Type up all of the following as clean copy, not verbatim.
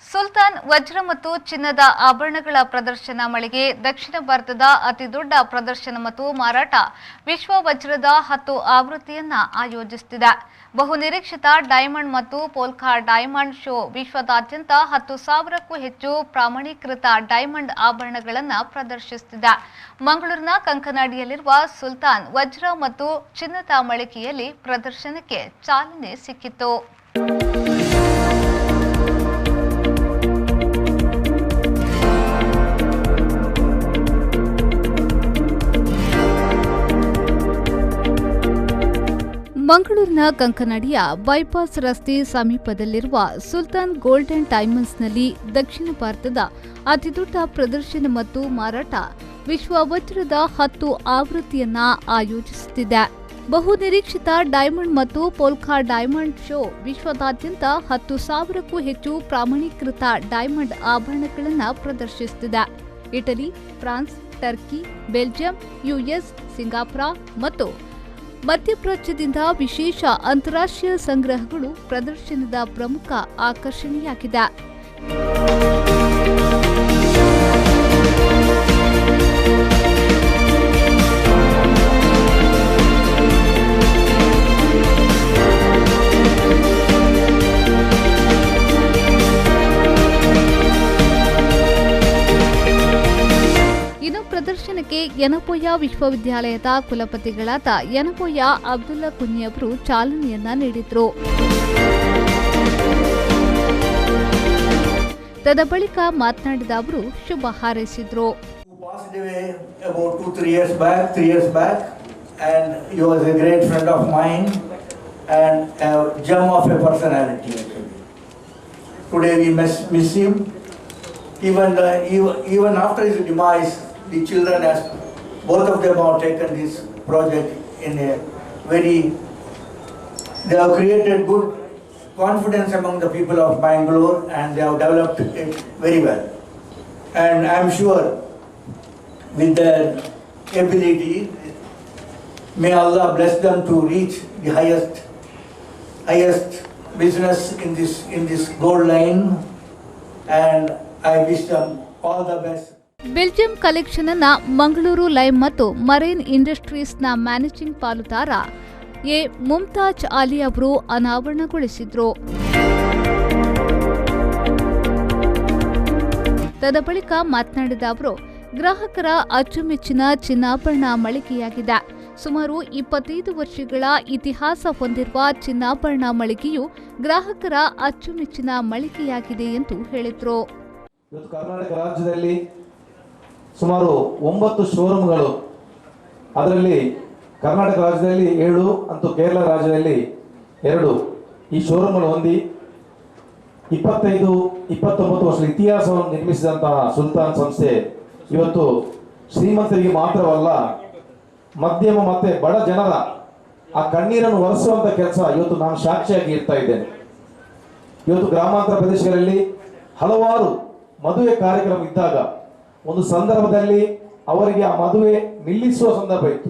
ಸುಲ್ತಾನ್ ವಜ್ರ ಮತ್ತು ಚಿನ್ನದ ಆಭರಣಗಳ ಪ್ರದರ್ಶನ ಮಳಿಗೆ ದಕ್ಷಿಣ ಭಾರತದ ಅತಿದೊಡ್ಡ ಪ್ರದರ್ಶನ ಮತ್ತು ಮಾರಾಟ ವಿಶ್ವ ವಜ್ರದ 10 ಆವೃತ್ತಿಯನ್ನ ಆಯೋಜಿಸುತ್ತಿದೆ. ಬಹುನಿರೀಕ್ಷಿತ ಡೈಮಂಡ್ ಮತ್ತು ಪೋಲ್ಕಾ ಡೈಮಂಡ್ ಶೋ ವಿಶ್ವದಾದ್ಯಂತ 10,000ಕ್ಕೂ ಹೆಚ್ಚು ಪ್ರಮಾಣೀಕೃತ ಡೈಮಂಡ್ ಆಭರಣಗಳನ್ನು ಪ್ರದರ್ಶಿಸುತ್ತಿದೆ. ಮಂಗಳೂರಿನ ಕಂಕನಾಡಿಯಲ್ಲಿರುವ ಸುಲ್ತಾನ್ ವಜ್ರ ಮತ್ತು ಚಿನ್ನದ ಮಳಿಗೆಯಲ್ಲಿ ಪ್ರದರ್ಶನಕ್ಕೆ ಚಾಲನೆ ಸಿಕ್ಕಿತು. ಮಂಗಳೂರಿನ ಕಂಕನಾಡಿಯ ಬೈಪಾಸ್ ರಸ್ತೆ ಸಮೀಪದಲ್ಲಿರುವ ಸುಲ್ತಾನ್ ಗೋಲ್ಡ್ ಅಂಡ್ ಡೈಮಂಡ್ಸ್ನಲ್ಲಿ ದಕ್ಷಿಣ ಭಾರತದ ಅತಿದೊಡ್ಡ ಪ್ರದರ್ಶನ ಮತ್ತು ಮಾರಾಟ ವಿಶ್ವ ವಜ್ರದ 10 ಆವೃತ್ತಿಯನ್ನ ಆಯೋಜಿಸುತ್ತಿದೆ. ಬಹುನಿರೀಕ್ಷಿತ ಡೈಮಂಡ್ ಮತ್ತು ಪೋಲ್ಕಾ ಡೈಮಂಡ್ ಶೋ ವಿಶ್ವದಾದ್ಯಂತ 10,000ಕ್ಕೂ ಹೆಚ್ಚು ಪ್ರಮಾಣೀಕೃತ ಡೈಮಂಡ್ ಆಭರಣಗಳನ್ನು ಪ್ರದರ್ಶಿಸುತ್ತಿದೆ. Italy, France, Turkey, Belgium, US, Singapore ಮತ್ತು ಮಧ್ಯಪ್ರಾಚ್ಯದಿಂದ ವಿಶೇಷ ಅಂತಾರಾಷ್ಟ್ರೀಯ ಸಂಗ್ರಹಗಳು ಪ್ರದರ್ಶನದ ಪ್ರಮುಖ ಆಕರ್ಷಣೆಯಾಗಿದೆ. ಪ್ರದರ್ಶನಕ್ಕೆ ಯನಪೋಯ ವಿಶ್ವವಿದ್ಯಾಲಯದ ಕುಲಪತಿಗಳಾದ ಯನಪೋಯ ಅಬ್ದುಲ್ಲಾ ಕುಂಞಿ ಅವರು ಚಾಲನೆಯನ್ನ ನೀಡಿದರು. ತದಬಳಿಕ ಮಾತನಾಡಿದ ಅವರು ಶುಭ ಹಾರೈಸಿದರು. About 3 years back, and he was a great friend of mine and a gem of a personality. Today we miss him. Even after his demise, the children, both of them have taken this project in a they have created good confidence among the people of Bangalore, and they have developed it very well. And I am sure with their ability, may Allah bless them to reach the highest business in this gold line, and I wish them all the best. Belgium collection ಅನ್ನ Mangaluru lime ಮತ್ತು marine ಇಂಡಸ್ಟ್ರೀಸ್ನ managing ಪಾಲುದಾರ A Mumtaz Ali ಅವರು ಅನಾವರಣಗೊಳಿಸಿದ್ರು. ತದಬಳಿಕ ಮಾತನಾಡಿದ ಅವರು, ಗ್ರಾಹಕರ ಅಚ್ಚುಮೆಚ್ಚಿನ ಚಿನ್ನಾಭರಣ ಮಳಿಗೆಯಾಗಿದೆ. ಸುಮಾರು 25 ವರ್ಷಗಳ ಇತಿಹಾಸ ಹೊಂದಿರುವ ಚಿನ್ನಾಭರಣ ಮಳಿಗೆಯು ಗ್ರಾಹಕರ ಅಚ್ಚುಮೆಚ್ಚಿನ ಮಳಿಗೆಯಾಗಿದೆ ಎಂದು ಹೇಳಿದರು. ಕರ್ನಾಟಕ ರಾಜ್ಯದಲ್ಲಿ ಸುಮಾರು 9 ಶೋರೂಮ್ಗಳು, ಅದರಲ್ಲಿ ಕರ್ನಾಟಕ ರಾಜ್ಯದಲ್ಲಿ 7 ಮತ್ತು ಕೇರಳ ರಾಜ್ಯದಲ್ಲಿ 2 ಈ ಶೋರೂಮ್ಗಳು ಹೊಂದಿ 25-29 ವರ್ಷದ ಇತಿಹಾಸವನ್ನು ನಿರ್ಮಿಸಿದಂತಹ ಸುಲ್ತಾನ್ ಸಂಸ್ಥೆ ಇವತ್ತು ಶ್ರೀಮಂತರಿಗೆ ಮಾತ್ರವಲ್ಲ, ಮಧ್ಯಮ ಮತ್ತೆ ಬಡ ಜನರ ಆ ಕಣ್ಣೀರನ್ನು ಒರೆಸುವಂತ ಕೆಲಸ ಇವತ್ತು ನಾನು ಸಾಕ್ಷಿಯಾಗಿ ಇರ್ತಾ ಇದ್ದೇನೆ. ಇವತ್ತು ಗ್ರಾಮಾಂತರ ಪ್ರದೇಶಗಳಲ್ಲಿ ಹಲವಾರು ಮದುವೆ ಕಾರ್ಯಕ್ರಮ ಇದ್ದಾಗ ಒಂದು ಸಂದರ್ಭದಲ್ಲಿ ಅವರಿಗೆ ಆ ಮದುವೆ ನಿಲ್ಲಿಸುವ ಸಂದರ್ಭ ಇತ್ತು.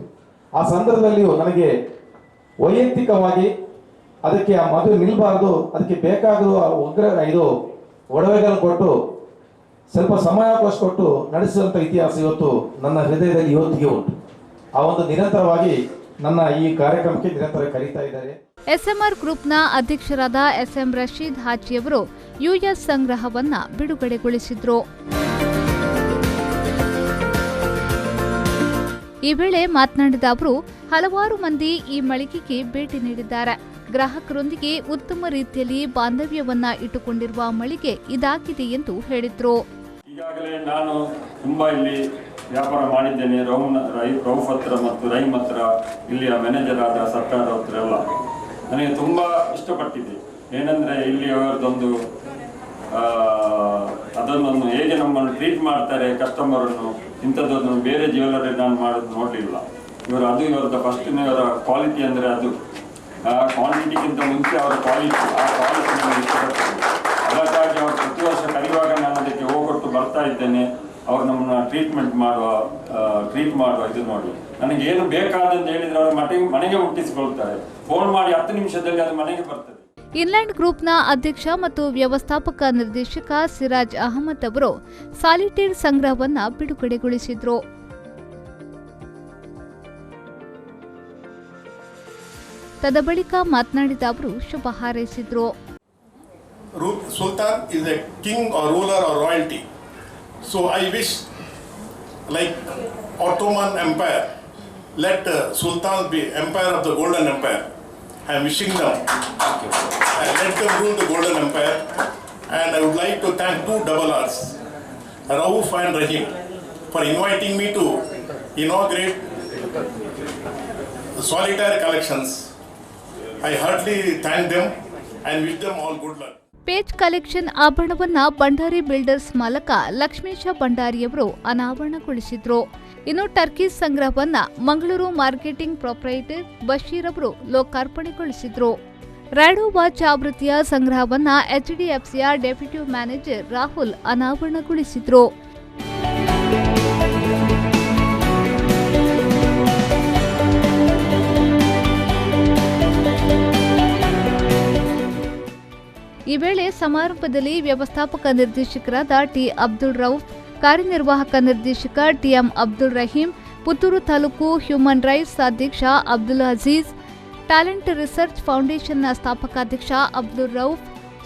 ಆ ಸಂದರ್ಭದಲ್ಲಿಯೂ ನನಗೆ ವೈಯಕ್ತಿಕವಾಗಿ ಅದಕ್ಕೆ ಆ ಮದುವೆ ನಿಲ್ಲಬಾರದು, ಅದಕ್ಕೆ ಬೇಕಾಗುವ ಒಡವೆಗಳನ್ನು ಕೊಟ್ಟು ಸ್ವಲ್ಪ ಸಮಯಾವಕಾಶ ಕೊಟ್ಟು ನಡೆಸುವಂಥ ಇತಿಹಾಸ ಇವತ್ತು ನನ್ನ ಹೃದಯದಲ್ಲಿ ಇವತ್ತಿಗೆ ಉಂಟು. ಆ ಒಂದು ನಿರಂತರವಾಗಿ ನನ್ನ ಈ ಕಾರ್ಯಕ್ರಮಕ್ಕೆ ನಿರಂತರ ಕರೀತಾ ಇದ್ದಾರೆ. ಎಸ್ಎಂಆರ್ ಗ್ರೂಪ್ನ ಅಧ್ಯಕ್ಷರಾದ ಎಸ್ಎಂ ರಶೀದ್ ಹಾಜಿಯವರು ಯುಎಸ್ ಸಂಗ್ರಹವನ್ನ ಬಿಡುಗಡೆಗೊಳಿಸಿದ್ರು. ಈ ವೇಳೆ ಮಾತನಾಡಿದ ಅವರು, ಹಲವಾರು ಮಂದಿ ಈ ಮಳಿಗೆಗೆ ಭೇಟಿ ನೀಡಿದ್ದಾರೆ. ಗ್ರಾಹಕರೊಂದಿಗೆ ಉತ್ತಮ ರೀತಿಯಲ್ಲಿ ಬಾಂಧವ್ಯವನ್ನ ಇಟ್ಟುಕೊಂಡಿರುವ ಮಳಿಗೆ ಇದಾಗಿದೆ ಎಂದು ಹೇಳಿದ್ರು. ಈಗಾಗಲೇ ನಾನು ತುಂಬಾ ಇಲ್ಲಿ ವ್ಯಾಪಾರ ಮಾಡಿದ್ದೇನೆ. ರೌಫ್ ಹತ್ರ ಮತ್ತು ರೈಮ್ ಹತ್ರ, ಇಲ್ಲಿಯ ಮ್ಯಾನೇಜರ್ ಆದ ಸರ್ಕಾರ ಹತ್ರ ಎಲ್ಲ ನನಗೆ ತುಂಬಾ ಇಷ್ಟಪಟ್ಟಿದೆ. ಏನಂದ್ರೆ ಇಲ್ಲಿ ಅವರದೊಂದು ಅದನ್ನೊಂದು ಹೇಗೆ ನಮ್ಮನ್ನು ಟ್ರೀಟ್ ಮಾಡ್ತಾರೆ ಕಸ್ಟಮರನ್ನು, ಇಂಥದ್ದನ್ನು ಬೇರೆ ಜ್ಯುವೆಲ್ಲರಿ ನಾನು ಮಾಡೋದು ನೋಡಲಿಲ್ಲ. ಇವರದ್ದು ಫಸ್ಟ್ ಇವರ ಕ್ವಾಲಿಟಿ ಅಂದರೆ ಅದು ಕ್ವಾಂಟಿಟಿಗಿಂತ ಮುಂಚೆ ಅವರ ಕ್ವಾಲಿಟಿ ನನಗೆ ಇಷ್ಟಪಡ್ತದೆ. ಅದಕ್ಕಾಗಿ ಅವರು ಪ್ರತಿ ವರ್ಷ ಕರೆಯುವಾಗ ನಾನು ಅದಕ್ಕೆ ಹೋಗೊಟ್ಟು ಬರ್ತಾ ಇದ್ದೇನೆ. ಅವರು ನಮ್ಮನ್ನ ಟ್ರೀಟ್ ಮಾಡುವ ಇದು ನೋಡಿ, ನನಗೆ ಏನು ಬೇಕಾದಂತ ಹೇಳಿದ್ರೆ ಅವರು ಮನೆಗೆ ಮುಟ್ಟಿಸಿಕೊಳ್ತಾರೆ. ಫೋನ್ ಮಾಡಿ 10 ನಿಮಿಷದಲ್ಲಿ ಅದು ಮನೆಗೆ ಬರ್ತದೆ. ಇನ್ಲ್ಯಾಂಡ್ ಗ್ರೂಪ್ನ ಅಧ್ಯಕ್ಷ ಮತ್ತು ವ್ಯವಸ್ಥಾಪಕ ನಿರ್ದೇಶಕ ಸಿರಾಜ್ ಅಹಮದ್ ಅವರು ಸಾಲಿಟೇರ್ ಸಂಗ್ರಹವನ್ನು ಬಿಡುಗಡೆಗೊಳಿಸಿದರು. ತದಬಳಿಕ ಮಾತನಾಡಿದ ಅವರು ಶುಭ ಹಾರೈಸಿದರು. Sultan is a king or ruler or royalty. So I wish, like Ottoman Empire, let Sultan be empire of the Golden Empire. I am wishing them, and let them rule the Golden Empire. And I would like to thank two double R's, Rauf and Rahim, for inviting me to inaugurate the solitaire collections. I heartily thank them and wish them all good luck. Page collection ಆಭರಣವನ್ನ Bhandari builders ಮಾಲಕ ಲಕ್ಷ್ಮೀಶ ಭಂಡಾರಿಯವರು ಅನಾವರಣಗೊಳಿಸಿದ್ರು. ಇನ್ನು turquoise ಸಂಗ್ರಹವನ್ನ Mangaluru marketing proprietor Basheer ಅವರು ಲೋಕಾರ್ಪಣೆಗೊಳಿಸಿದ್ರು. Rado watch ಆವೃತ್ತಿಯ ಸಂಗ್ರಹವನ್ನ HDFCಯ ಡೆಪ್ಯೂಟಿ ಮ್ಯಾನೇಜರ್ ರಾಹುಲ್ ಅನಾವರಣಗೊಳಿಸಿದ್ರು. ಈ ವೇಳೆ ಸಮಾರಂಭದಲ್ಲಿ ವ್ಯವಸ್ಥಾಪಕ ನಿರ್ದೇಶಕರಾದ ಟಿ ಅಬ್ದುಲ್ ರೌಫ್, ಕಾರ್ಯನಿರ್ವಾಹಕ ನಿರ್ದೇಶಕ TM Abdul Rahim, Puttur taluk human rights ಅಧ್ಯಕ್ಷ ಅಬ್ದುಲ್ ಅಜೀಜ್, ಟ್ಯಾಲೆಂಟ್ ರಿಸರ್ಚ್ ಫೌಂಡೇಶನ್ನ ಸ್ಥಾಪಕಾಧ್ಯಕ್ಷ ಅಬ್ದುಲ್ ರೌಫ್,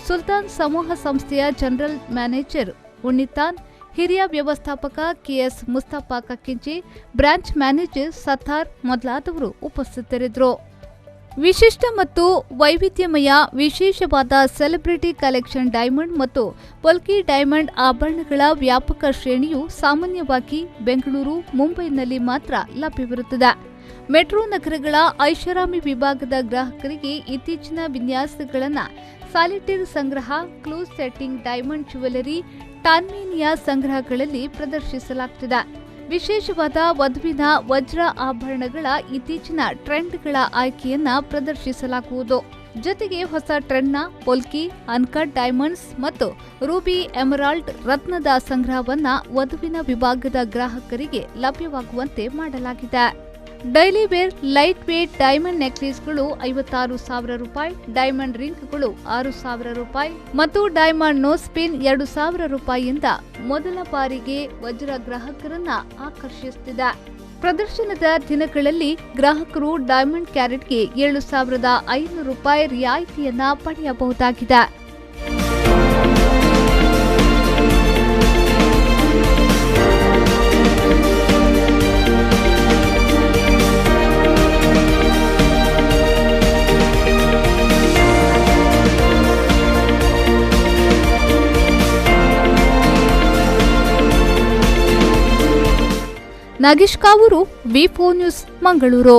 ಸುಲ್ತಾನ್ ಸಮೂಹ ಸಂಸ್ಥೆಯ ಜನರಲ್ ಮ್ಯಾನೇಜರ್ ಉಣ್ಣಿತಾನ್, ಹಿರಿಯ ವ್ಯವಸ್ಥಾಪಕ ಕೆಎಸ್ ಮುಸ್ತಫಾ ಕಕ್ಕಿಂಚಿ, ಬ್ರಾಂಚ್ ಮ್ಯಾನೇಜರ್ ಸತ್ತಾರ್ ಮೊದಲಾದವರು ಉಪಸ್ಥಿತರಿದ್ದರು. ವಿಶಿಷ್ಟ ಮತ್ತು ವೈವಿಧ್ಯಮಯ ವಿಶೇಷವಾದ ಸೆಲೆಬ್ರಿಟಿ ಕಲೆಕ್ಷನ್ ಡೈಮಂಡ್ ಮತ್ತು ಪೊಲ್ಕಿ ಡೈಮಂಡ್ ಆಭರಣಗಳ ವ್ಯಾಪಕ ಶ್ರೇಣಿಯು ಸಾಮಾನ್ಯವಾಗಿ ಬೆಂಗಳೂರು, ಮುಂಬೈನಲ್ಲಿ ಮಾತ್ರ ಲಭ್ಯವಿರುತ್ತದೆ. ಮೆಟ್ರೋ ನಗರಗಳ ಐಷಾರಾಮಿ ವಿಭಾಗದ ಗ್ರಾಹಕರಿಗೆ ಇತ್ತೀಚಿನ ವಿನ್ಯಾಸಗಳನ್ನು ಸಾಲಿಟೇರ್ ಸಂಗ್ರಹ, ಕ್ಲೋಸ್ ಸೆಟ್ಟಿಂಗ್ ಡೈಮಂಡ್ ಜ್ಯುವೆಲರಿ, ಟಾನ್ಮೇನಿಯಾ ಸಂಗ್ರಹಗಳಲ್ಲಿ ಪ್ರದರ್ಶಿಸಲಾಗುತ್ತಿದೆ. ವಿಶೇಷವಾದ ವಧುವಿನ ವಜ್ರ ಆಭರಣಗಳ ಇತ್ತೀಚಿನ ಟ್ರೆಂಡ್ಗಳ ಆಯ್ಕೆಯನ್ನ ಪ್ರದರ್ಶಿಸಲಾಗುವುದು. ಜೊತೆಗೆ ಹೊಸ ಟ್ರೆಂಡ್ನ ಪೊಲ್ಕಿ, ಅನ್ಕಟ್ ಡೈಮಂಡ್ಸ್ ಮತ್ತು ರೂಬಿ ಎಮರಾಲ್ಡ್ ರತ್ನದ ಸಂಗ್ರಹವನ್ನ ವಧುವಿನ ವಿಭಾಗದ ಗ್ರಾಹಕರಿಗೆ ಲಭ್ಯವಾಗುವಂತೆ ಮಾಡಲಾಗಿದೆ. Daily wear light weight diamond ನೆಕ್ಲೇಸ್ಗಳು 56,000 ರೂಪಾಯಿ, ಡೈಮಂಡ್ ರಿಂಗ್ಗಳು 6,000 ರೂಪಾಯಿ ಮತ್ತು ಡೈಮಂಡ್ ನೋಸ್ಪಿನ್ 2,000 ರೂಪಾಯಿಯಿಂದ ಮೊದಲ ಬಾರಿಗೆ ವಜ್ರ ಗ್ರಾಹಕರನ್ನ ಆಕರ್ಷಿಸುತ್ತಿದೆ. ಪ್ರದರ್ಶನದ ದಿನಗಳಲ್ಲಿ ಗ್ರಾಹಕರು ಡೈಮಂಡ್ ಕ್ಯಾರೆಟ್ಗೆ 7,500 ರೂಪಾಯಿ ರಿಯಾಯಿತಿಯನ್ನ ಪಡೆಯಬಹುದಾಗಿದೆ. ನಾಗೇಶ್ ಕಾವೂರು, ವಿ4 ನ್ಯೂಸ್, ಮಂಗಳೂರು.